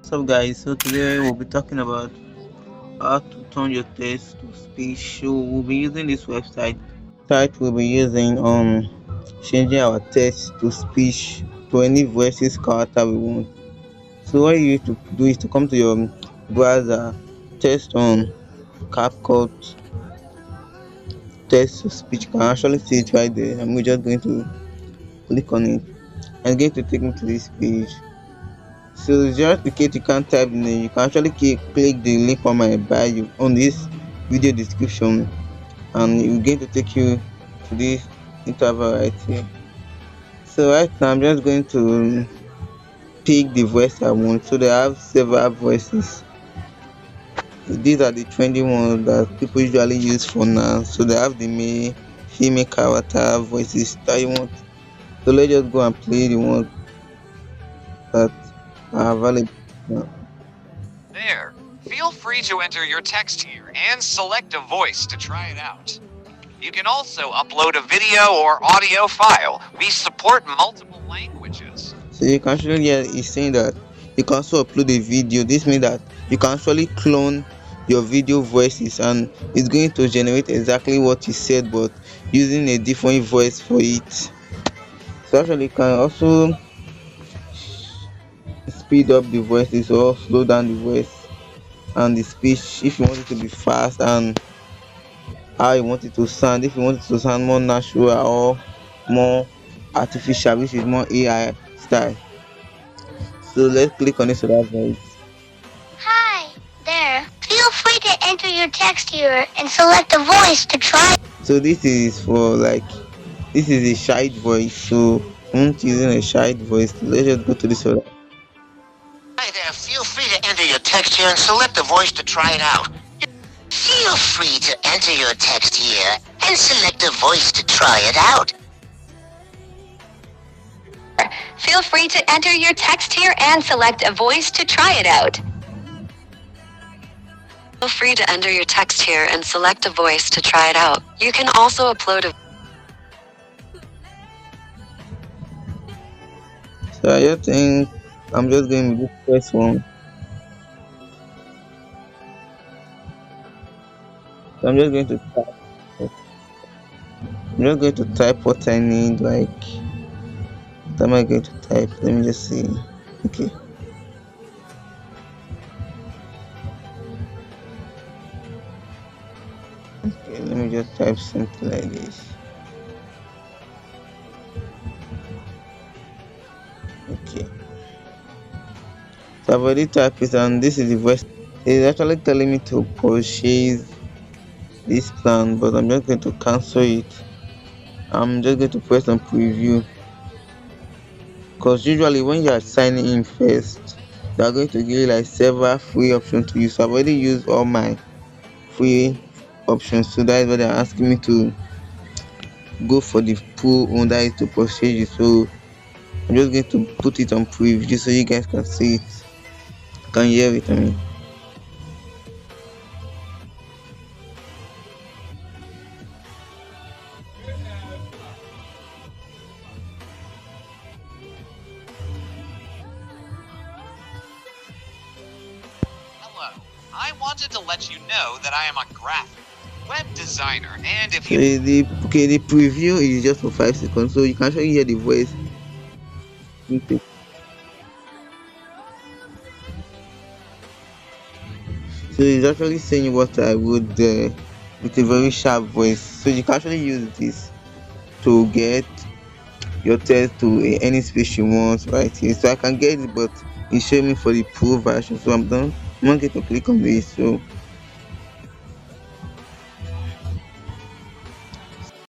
What's up, guys? So today we'll be talking about how to turn your text to speech. So we'll be using this website. Site we'll be using changing our text to speech to any voices character we want. So what you need to do is to come to your browser, text on CapCut, text to speech. You can actually see it right there. I'm just going to click on it and it's going to take me to this page. So just in case you can't type the name, you can actually click the link on my bio on this video description, and it's going to take you to this interval right here. So right now I'm just going to pick the voice I want. So they have several voices. These are the trendy ones that people usually use for now. So they have the male, female character voices that you want. So let's just go and play the ones that are available now. There. Feel free to enter your text here and select a voice to try it out. You can also upload a video or audio file. We support multiple languages. So you can actually hear it's saying that you can also upload a video. This means that you can actually clone your video voices and it's going to generate exactly what you said but using a different voice for it. So actually you can also speed up the voices or slow down the voice and the speech if you want it to be fast and how you want it to sound. If you want it to sound more natural or more artificial, which is more AI style. So let's click on it so that voice. Hi there. Feel free to enter your text here and select a voice to try. So this is for like this is a shy voice. So I'm not using a shy voice. Let's just go to this other. Hi there, feel free to enter your text here and select a voice to try it out. Feel free to enter your text here and select a voice to try it out. Feel free to enter your text here and select a voice to try it out. Feel free to enter your text here and select a voice to try it out. You can also upload a So I just think I'm just going with this first one. So I'm just going to type. I'm just going to type what I need. Like what am I going to type? Let me just see. Okay. Okay, let me just type something like this. Okay. So I've already typed it and this is the voice. It's actually telling me to purchase this plan, but I'm just going to cancel it. I'm just going to press on preview because usually when you are signing in first, they are going to give you like several free options to use. So I've already used all my free options, so that is why they're asking me to go for the full one that is to purchase it. So I'm just going to put it on preview so you guys can see it, can hear it. I mean. Hello. I wanted to let you know that I am a graphic web designer, and if So you the preview is just for 5 seconds, so you can actually hear the voice. Okay. So it's actually saying what I would with a very sharp voice. So you can actually use this to get your text to any speech you want right here. So I can get it, but it's showing me for the pro version. So I'm not going to click on this. So